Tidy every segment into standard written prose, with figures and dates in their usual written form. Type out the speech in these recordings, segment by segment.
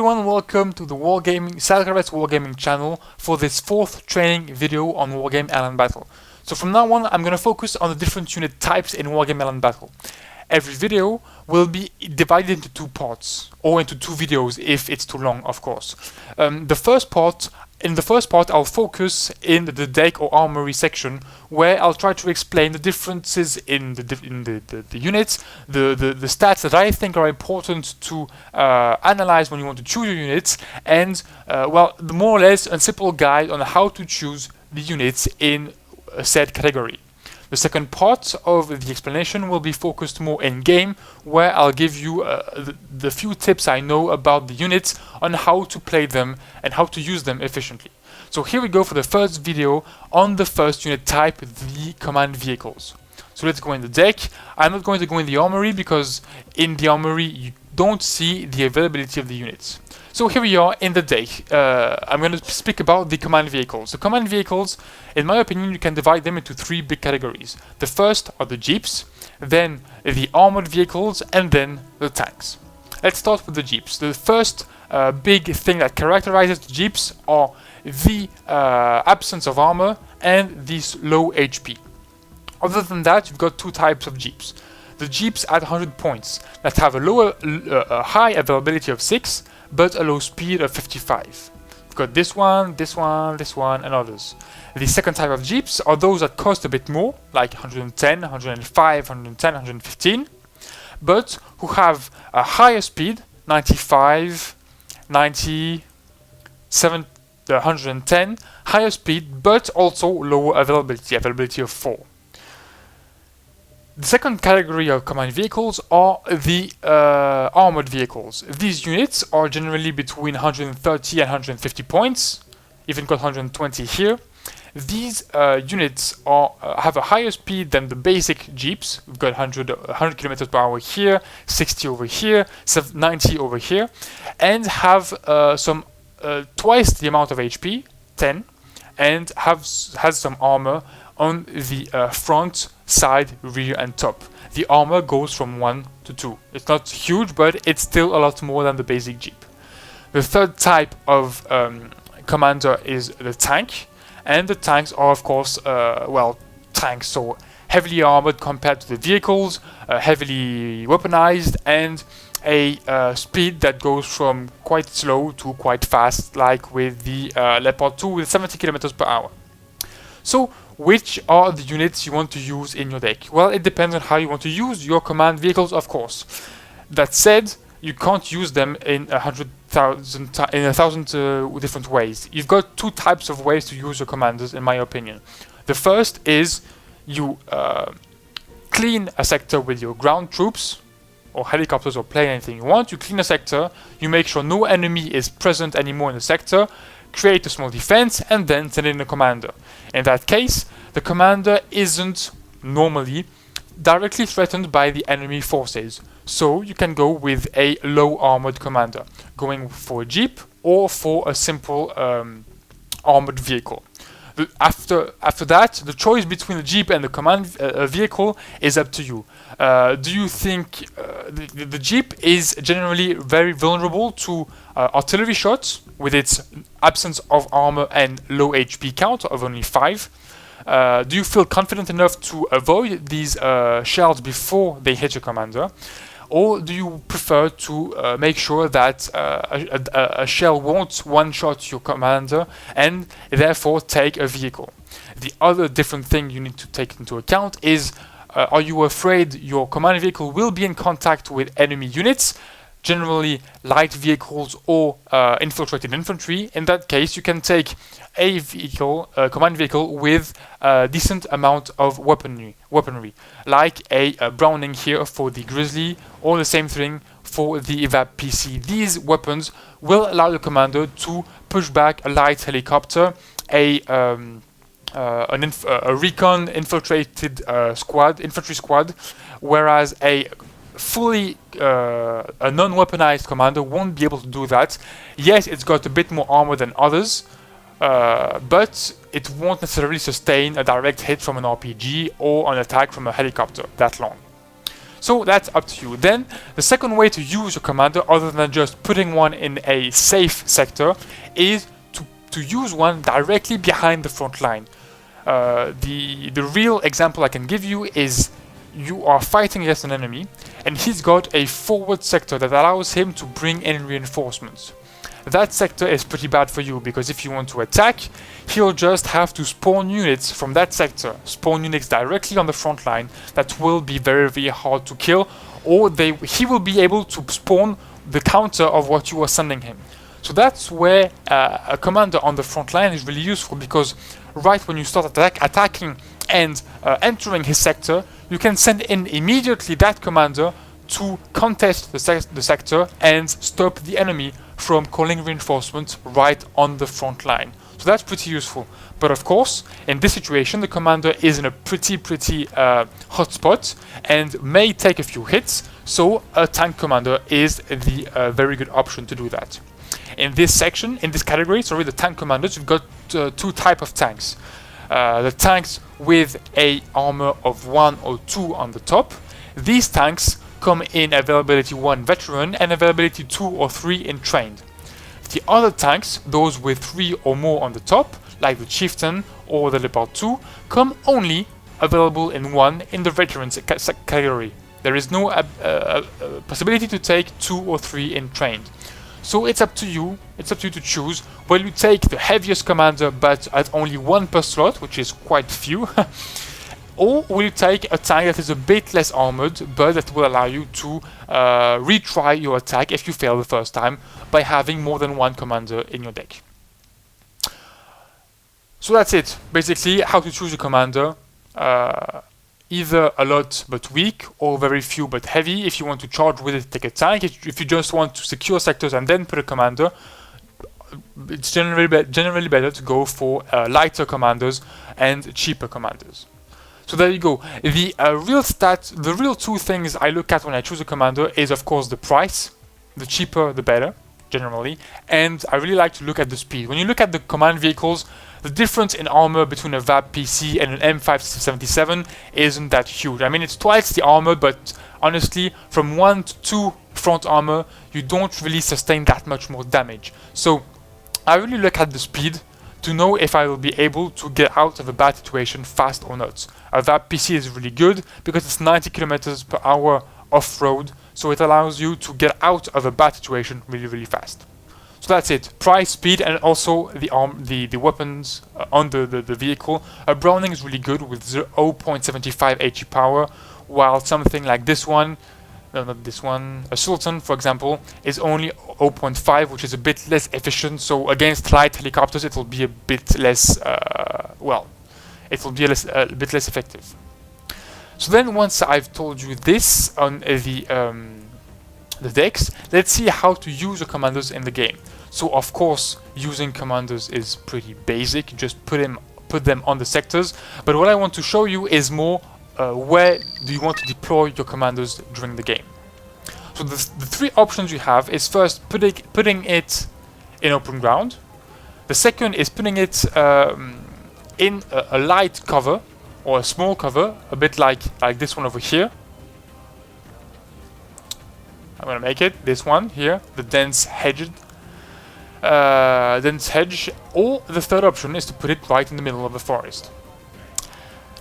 everyone, welcome to the Selkares Wargaming channel for this 4th training video on Wargame Island Battle. So from now on, I'm going to focus on the different unit types in Wargame Island Battle. Every video will be divided into 2 parts, or into 2 videos if it's too long, of course. In the first part, I'll focus in the deck or armory section, where I'll try to explain the differences in the units, the stats that I think are important to analyze when you want to choose your units, and well, more or less a simple guide on how to choose the units in a said category. The second part of the explanation will be focused more in-game, where I'll give you the few tips I know about the units on how to play them and how to use them efficiently. So here we go for the first video on the first unit type, the command vehicles. So let's go in the deck. I'm not going to go in the armory because in the armory you don't see the availability of the units. So here we are in the deck. I'm going to speak about the command vehicles. The command vehicles, in my opinion, you can divide them into 3 big categories. The first are the jeeps, then the armored vehicles, and then the tanks. Let's start with the jeeps. The first big thing that characterizes the jeeps are the absence of armor and this low HP. Other than that, you've got 2 types of jeeps. The jeeps at 100 points that have a high availability of 6, but a low speed of 55. You've got this one, this one, this one, and others. The second type of jeeps are those that cost a bit more, like 110, 105, 110, 115, but who have a higher speed, 95, 90, 110, higher speed, but also lower availability of 4. The second category of command vehicles are the armored vehicles. These units are generally between 130 and 150 points, even got 120 here. These units have a higher speed than the basic jeeps. We've got 100 kilometers per hour here, 60 over here, 90 over here, and have twice the amount of HP, 10, and has some armor on the front, side, rear, and top. The armor goes from 1 to 2. It's not huge, but it's still a lot more than the basic jeep. The third type of commander is the tank, and the tanks are, of course, well, tanks, so heavily armored compared to the vehicles, heavily weaponized, and a speed that goes from quite slow to quite fast, like with the Leopard 2 with 70 kilometers per hour. So, which are the units you want to use in your deck? Well, it depends on how you want to use your command vehicles, of course. That said, you can't use them in 1,000 different ways. You've got 2 types of ways to use your commanders, in my opinion. The first is you clean a sector with your ground troops, or helicopters, or plane, anything you want. You clean a sector, you make sure no enemy is present anymore in the sector, create a small defense, and then send in a commander. In that case, the commander isn't normally directly threatened by the enemy forces, so you can go with a low armored commander, going for a jeep or for a simple armored vehicle. After that, the choice between the jeep and the command vehicle is up to you. Do you think the jeep is generally very vulnerable to artillery shots with its absence of armor and low HP count of only 5? Do you feel confident enough to avoid these shells before they hit your commander? Or do you prefer to make sure that a shell won't one-shot your commander and therefore take a vehicle? The other different thing you need to take into account is, are you afraid your command vehicle will be in contact with enemy units, generally light vehicles or infiltrated infantry? In that case, you can take a command vehicle with a decent amount of weaponry, like a Browning here for the Grizzly, or the same thing for the Evap PC. These weapons will allow the commander to push back a light helicopter, a recon infiltrated infantry squad, whereas a non-weaponized commander won't be able to do that. Yes, it's got a bit more armor than others, but it won't necessarily sustain a direct hit from an RPG or an attack from a helicopter that long. So that's up to you. Then the second way to use your commander, other than just putting one in a safe sector, is to use one directly behind the front line. The real example I can give you is you are fighting against an enemy and he's got a forward sector that allows him to bring in reinforcements. That sector is pretty bad for you, because if you want to attack, he'll just have to spawn units from that sector, spawn units directly on the front line that will be very, very hard to kill, or he will be able to spawn the counter of what you are sending him. So that's where a commander on the front line is really useful, because right when you start attacking and entering his sector, you can send in immediately that commander to contest the sector and stop the enemy from calling reinforcements right on the front line. So that's pretty useful. But of course, in this situation, the commander is in a pretty hot spot and may take a few hits, so a tank commander is the very good option to do that. In this section, in this category, sorry, the tank commanders, you've got two types of tanks. The tanks with a armor of 1 or 2 on the top. These tanks come in availability 1 veteran and availability 2 or 3 in trained. The other tanks, those with 3 or more on the top, like the chieftain or the leopard 2, come only available in 1 in the veterans category. There is no possibility to take 2 or 3 in trained. So it's up to you to choose. Will you take the heaviest commander but at only 1 per slot, which is quite few, or will you take a tank that is a bit less armored but that will allow you to retry your attack if you fail the first time by having more than 1 commander in your deck. So that's it, basically how to choose a commander. Either a lot but weak, or very few but heavy. If you want to charge with it, take a tank. If you just want to secure sectors and then put a commander, it's generally better to go for lighter commanders and cheaper commanders. So there you go. The real two things I look at when I choose a commander is, of course, the price. The cheaper, the better, generally. And I really like to look at the speed. When you look at the command vehicles, the difference in armor between a VAB PC and an M577 isn't that huge. I mean, it's twice the armor, but honestly, from 1 to 2 front armor, you don't really sustain that much more damage. So I really look at the speed to know if I will be able to get out of a bad situation fast or not. A VAB PC is really good because it's 90 kilometers per hour off-road, so it allows you to get out of a bad situation really fast. So that's it. Price, speed, and also the weapons on the vehicle. A Browning is really good with 0.75 HE power, while something like this one, no, not this one, a Sultan, for example, is only 0.5, which is a bit less efficient. So against light helicopters, it will be a bit less, it will be a bit less effective. So then, once I've told you this on the decks, let's see how to use the commandos in the game. So of course, using commandos is pretty basic, just put them on the sectors, but what I want to show you is more where do you want to deploy your commandos during the game. So the 3 options you have is first putting it in open ground. The second is putting it in a light cover or a small cover, a bit like this one over here. I'm gonna make it this one here, the dense hedge, or the third option is to put it right in the middle of the forest.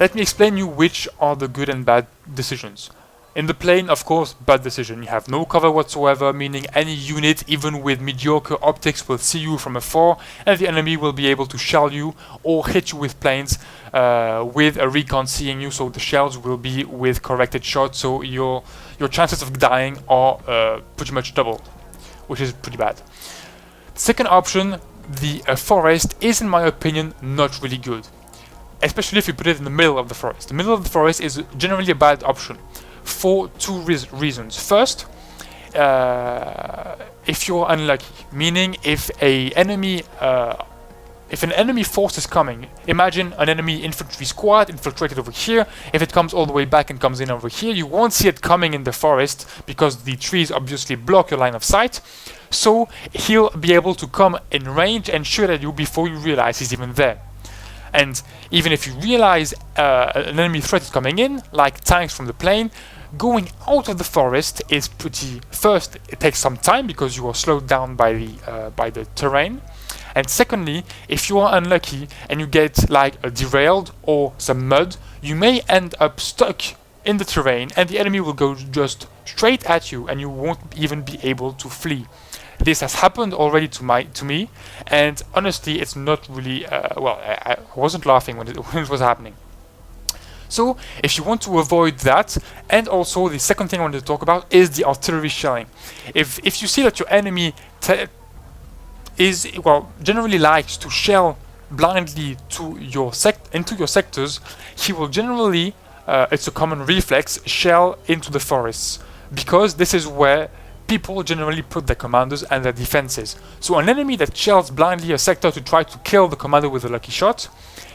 Let me explain you which are the good and bad decisions. In the plain, of course, bad decision. You have no cover whatsoever, meaning any unit, even with mediocre optics, will see you from afar, and the enemy will be able to shell you or hit you with planes with a recon seeing you, so the shells will be with corrected shots, so your chances of dying are pretty much doubled, which is pretty bad. Second option, the forest, is in my opinion not really good, especially if you put it in the middle of the forest. The middle of the forest is generally a bad option for 2 reasons. First, if you're unlucky, meaning if an enemy force is coming, imagine an enemy infantry squad infiltrated over here. If it comes all the way back and comes in over here, you won't see it coming in the forest because the trees obviously block your line of sight. So he'll be able to come in range and shoot at you before you realize he's even there. And even if you realize an enemy threat is coming in, like tanks from the plane, Going out of the forest is first, it takes some time because you are slowed down by the terrain. And secondly, if you are unlucky and you get like a derailed or some mud, you may end up stuck in the terrain and the enemy will go just straight at you and you won't even be able to flee. This has happened already to me, and honestly, it's not really I wasn't laughing when it was happening. So, if you want to avoid that, and also the second thing I wanted to talk about is the artillery shelling. If you see that your enemy generally likes to shell blindly to into your sectors, he will generally, it's a common reflex, shell into the forests, because this is where people generally put their commandos and their defenses. So an enemy that shells blindly a sector to try to kill the commando with a lucky shot,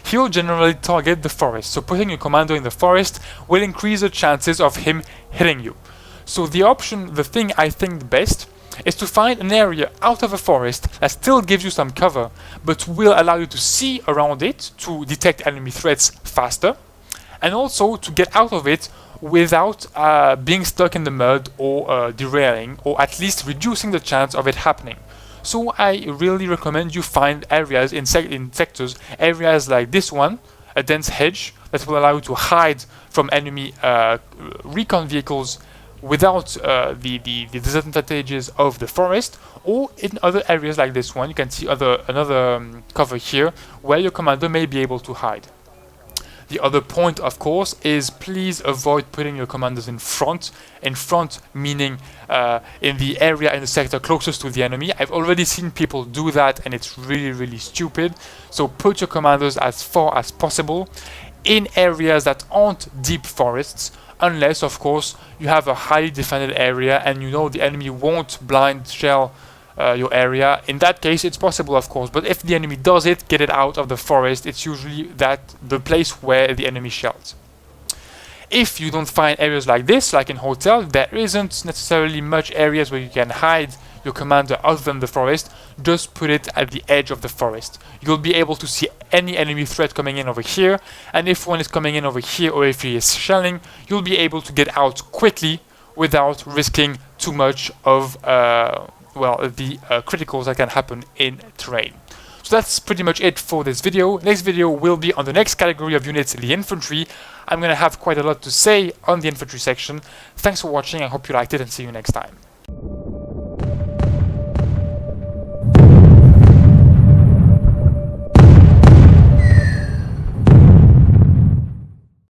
he will generally target the forest. So putting your commando in the forest will increase the chances of him hitting you. So the thing I think the best is to find an area out of a forest that still gives you some cover, but will allow you to see around it to detect enemy threats faster, and also to get out of it without being stuck in the mud or derailing, or at least reducing the chance of it happening. So I really recommend you find areas in sectors, areas like this one, a dense hedge that will allow you to hide from enemy recon vehicles without the disadvantages of the forest, or in other areas like this one. You can see another cover here where your commander may be able to hide. The other point, of course, is please avoid putting your commanders in front. In front meaning in the area in the sector closest to the enemy. I've already seen people do that and it's really, really stupid. So put your commanders as far as possible in areas that aren't deep forests, unless, of course, you have a highly defended area and you know the enemy won't blind shell your area. In that case, it's possible, of course, but if the enemy does it, get it out of the forest. It's usually the place where the enemy shells. If you don't find areas like this, like in hotel, there isn't necessarily much areas where you can hide your commander other than the forest. Just put it at the edge of the forest. You'll be able to see any enemy threat coming in over here, and if one is coming in over here or if he is shelling, you'll be able to get out quickly without risking too much of the criticals that can happen in terrain. So that's pretty much it for this video. Next video will be on the next category of units, the infantry. I'm going to have quite a lot to say on the infantry section. Thanks for watching, I hope you liked it, and see you next time.